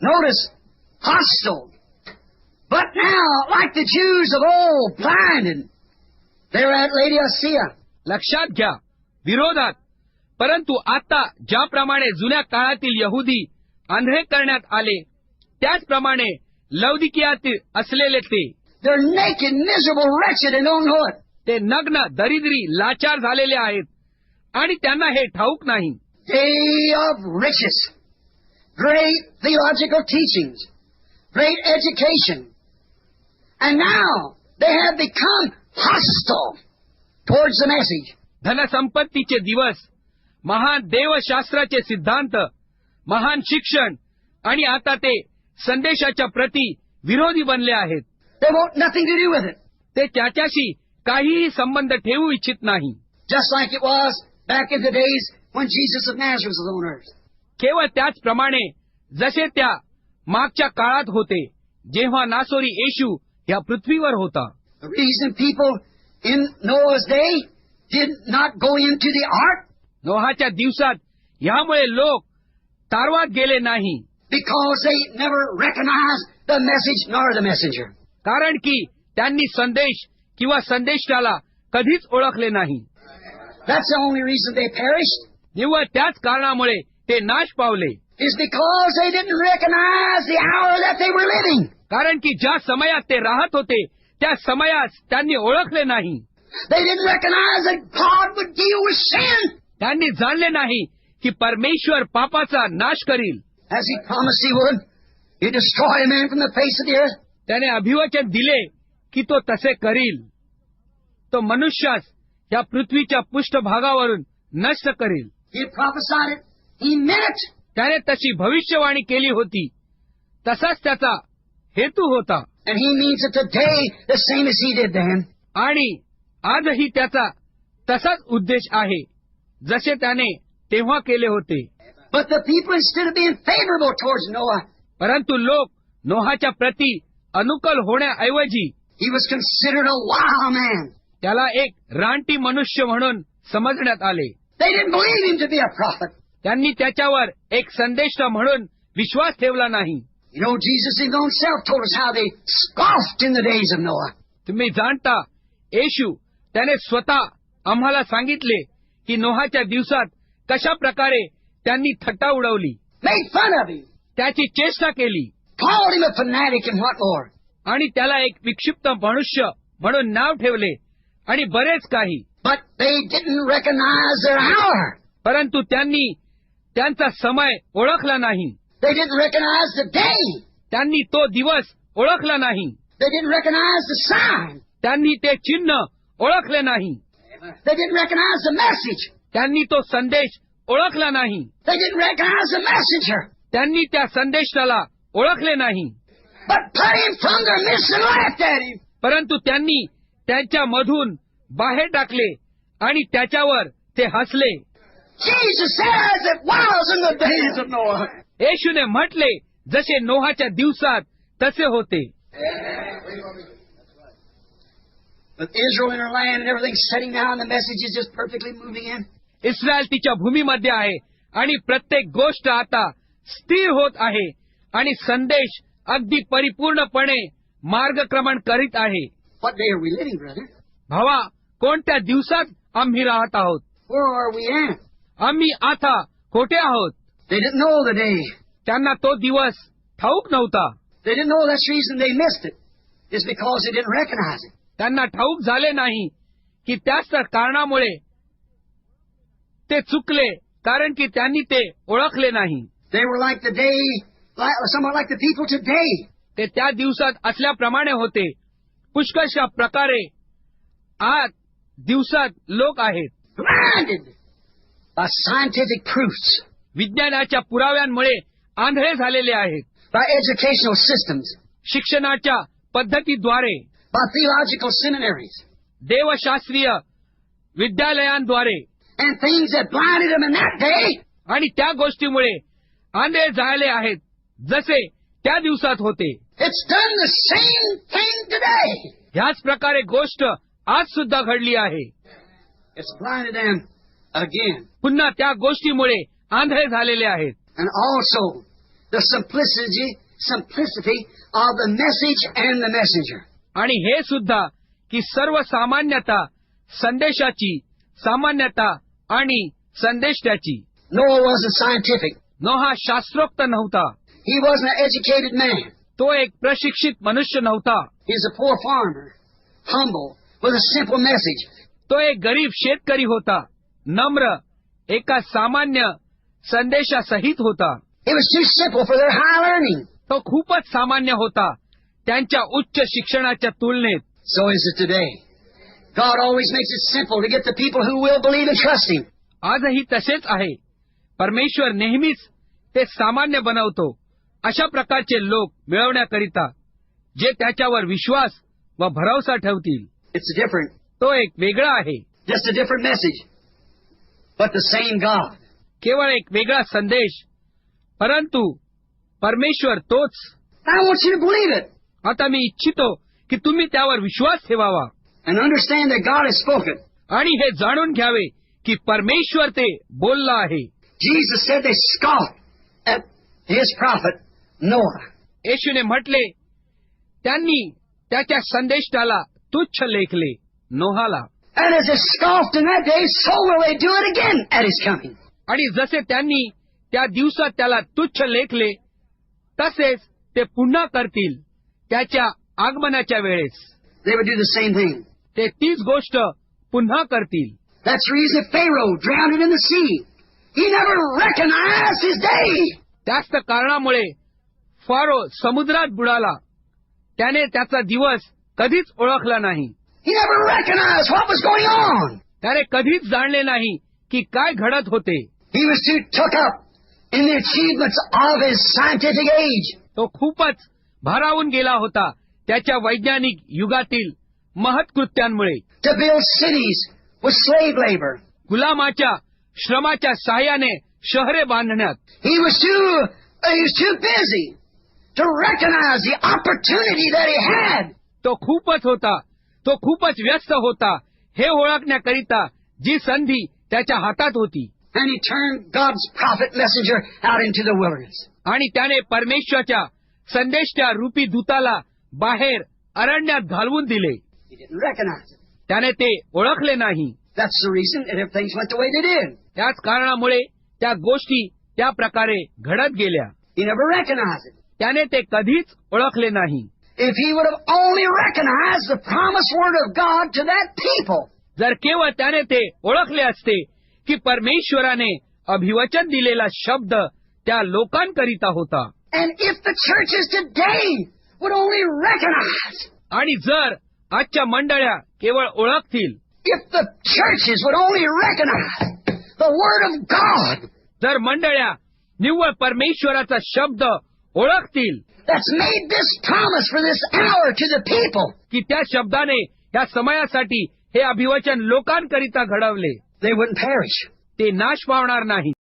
Notice, hostile. But now, like the Jews of old, blinded, they're at Laodicea. लक्षात घ्या, विरोधात. परंतु आता ज्याप्रमाणे जुन्या काळातील यहुदी आंधळे करण्यात आले, त्याचप्रमाणे लौदिकियातील असलेले ते They're naked, miserable, wretched, and don't know it. ते नग्न, दरिद्री, लाचार झालेले आहेत आणि त्यांना हे ठाऊक नाही. Day of riches, great theological teachings, great education, and now they have become hostile towards the message. धनसंपत्तीचे दिवस, महान देवशास्त्राचे सिद्धांत, महान शिक्षण आणि आता ते संदेशाच्या प्रती विरोधी बनले आहेत. They want nothing to do with it. ते त्याच्याशी काहीही संबंध ठेवू इच्छित नाही. Just like it was back in the days when Jesus of Nazareth was on earth. केवळ त्याचप्रमाणे जसे त्या मागच्या काळात होते, जेव्हा नासोरी येशू या पृथ्वीवर होता. The reason people in Noah's day did not go into the ark, नोहाच्या दिवसात ह्यामुळे लोक तारवात गेले नाही, because they never recognized the message nor the messenger. कारण की त्यांनी संदेश किंवा संदेशाला कधीच ओळखले नाही. That's the only reason they perished, निव्वळ त्याच कारणामुळे ते नाश पावले, is because they didn't recognize the hour that they were living. कारण की ज्या समयात ते राहत होते त्या समयास त्यांनी ओळखले नाही. They didn't recognize that God would deal with sin, त्यांनी जाणले नाही की परमेश्वर पापाचा नाश करील. as He promised He would. He destroy a man from the face of the earth. त्याने अभिवचन दिले की तो तसे करील. तो मनुष्यास या पृथ्वीच्या पृष्ठभागावरून नष्ट करील. He had prophesied it. He meant it. त्याने तशी भविष्यवाणी केली होती, तसाच त्याचा हेतू होता. And He means it today the same as He did then. आणि आजही त्याचा तसाच उद्देश आहे, जसे त्याने तेव्हा केले होते. But the people, instead of being favorable towards Noah, परंतु लोक नोहाच्या प्रती अनुकूल होण्याऐवजी he was considered a wild man. त्याला एक रानटी मनुष्य म्हणून समजण्यात आले. They didn't believe him to be a prophet. त्यांनी त्याच्यावर एक संदेष्टा म्हणून विश्वास ठेवला नाही. You know, Jesus Himself told us how they scoffed in the days of Noah. तुम्ही जाणता, येशू त्याने स्वतः आम्हाला सांगितले की नोहाच्या दिवसात कशा प्रकारे त्यांनी थट्टा उडवली, Made fun of him. त्याची चेष्टा केली Called him a fanatic and what more. आणि त्याला एक विक्षिप्त मनुष्य म्हणून नाव ठेवले आणि बरेच काही. But they didn't recognize their hour. परंतु त्यांनी त्यांचा समय ओळखला नाही. They didn't recognize the day. त्यांनी तो दिवस ओळखला नाही. They didn't recognize the sign. त्यांनी ते चिन्ह ओळखले नाही. They didn't recognize the message. त्यांनी तो संदेश ओळखला नाही. They didn't recognize the messenger. त्यांनी त्या संदेशाला ओळखले नाही. But put him from their midst and laughed at him. परंतु त्यांनी त्यांच्या मधून बाहेर टाकले आणि त्याच्यावर ते हसले. Jesus says it was in the days of Noah. येशूने म्हटले, जसे नोहाच्या दिवसात तसे होते. With Israel in her land and everything setting down, the message is just perfectly moving in. Israel तिच्या भूमीमध्ये आहे आणि प्रत्येक गोष्ट आता स्थिर होत आहे आणि संदेश अगदी परिपूर्णपणे मार्गक्रमण करीत आहे. What day are we living, brother? भावा, कोणत्या दिवसात आम्ही राहत आहोत? Where are we at? आम्ही आता कोठे आहोत? They didn't know the day. त्यांना तो दिवस ठाऊक नव्हता. They didn't know that's the reason they missed it. It's because they didn't recognize it. त्यांना ठाऊक झाले नाही की त्याच तर कारणामुळे ते चुकले, कारण की त्यांनी ते ओळखले नाही. They were like the day, somewhat like the people today. ते त्या दिवसात असल्याप्रमाणे होते, पुष्कळशा प्रकारे आज दिवसात लोक आहेत. Blinded by scientific proofs, विज्ञानाच्या पुराव्यांमुळे आंधळे झालेले आहेत. by educational systems, शिक्षणाच्या पद्धतीद्वारे, by theological seminaries, देवशास्त्रीय विद्यालयांद्वारे, and things that blinded them in that day. आणि त्या गोष्टीमुळे आंधळे झाले आहेत, जसे त्या दिवसात होते. It's done the same thing today. ह्याच प्रकारे गोष्ट आज सुद्धा घडली आहे. It's blinded them again. पुन्हा त्या गोष्टीमुळे आंधळे झालेले आहेत. And also, the simplicity of the message and the messenger. आणि हे सुद्धा की सर्वसामान्यता संदेशाची, सामान्यता आणि संदेष्ट्याची. Noah wasn't scientific. नोहा शास्त्रोक्त नव्हता. He wasn't an educated man. तो एक प्रशिक्षित मनुष्य नव्हता. He was a poor farmer, humble, with a simple message. तो एक गरीब शेतकरी होता, नम्र, एका सामान्य संदेशासहित होता. It was too simple for their high learning. तो खूपच सामान्य होता त्यांच्या उच्च शिक्षणाच्या तुलनेत. So is it today. God always makes it simple to get the people who will believe and trust Him. आजही तसेच आहे. परमेश्वर नेहमीच ते सामान्य बनवतो अशा प्रकारचे लोक मिळवण्याकरिता जे त्याच्यावर विश्वास व भरवसा ठेवतील. It's different. तो एक वेगळा आहे. Just a different message. But the same God. केवळ एक वेगळा संदेश, परंतु परमेश्वर तोच. I want you to believe it. आता मी इच्छितो की तुम्ही त्यावर विश्वास ठेवावा And understand that God has spoken. आणि हे जाणून घ्यावे की परमेश्वर ते बोलला आहे. Jesus said they scoffed at His prophet Noah. येशूने म्हटले त्यांनी त्याच्या संदेष्टाला तुच्छ लेखले, नोहाला. And as they scoffed in that day, so will they do it again at His coming. आणि जसे त्यांनी त्या दिवसात त्याला तुच्छ लेखले तसेच ते पुन्हा करतील त्याच्या आगमनाच्या वेळेस. They would do the same thing. ते तीच गोष्ट पुन्हा करतील. That's the reason Pharaoh drowned in the sea. He never recognized his day. त्याच कारणामुळे फारो समुद्रात बुडाला. त्याने त्याचा दिवस कधीच ओळखला नाही. He never recognized what was going on. त्याने कधीच जाणले नाही की काय घडत होते. He was too took up in the achievements of his scientific age. तो खूपच भारावून गेला होता त्याच्या वैज्ञानिक युगातील महत्कृत्यांमुळे. To build cities with slave labor. गुलामाच्या श्रमाच्या साहाय्याने शहरे बांधण्यात. He was too busy to recognize the opportunity that he had. तो खूपच व्यस्त होता हे ओळखण्याकरिता जी संधी त्याच्या हातात होती. And he turned God's prophet messenger out into the wilderness. आणि त्याने परमेश्वराच्या संदेष्टा रूपी दूताला बाहेर अरण्यात घालवून दिले. He didn't recognize it. त्याने ते ओळखले नाही. That's the reason that if things went the way they did. त्याच कारणामुळे त्या गोष्टी त्या प्रकारे घडत गेल्या. He never recognized it. त्याने ते कधीच ओळखले नाही. If he would have only recognized the promised word of God to that people. जर केवळ त्याने ते ओळखले असते की परमेश्वराने अभिवचन दिलेला शब्द त्या लोकांकरिता होता. And if the churches today would only recognize. आणि जर आजच्या मंडळ्या केवळ ओळखतील. If the churches would only recognize the word of God. जर मंडळ्या निव्वळ परमेश्वराचा शब्द ओळखतील. That's made this promise for this hour to the people. की त्या शब्दाने या समयासाठी हे अभिवचन लोकांकरिता घडवले. They wouldn't perish. ते नाश पावणार नाही.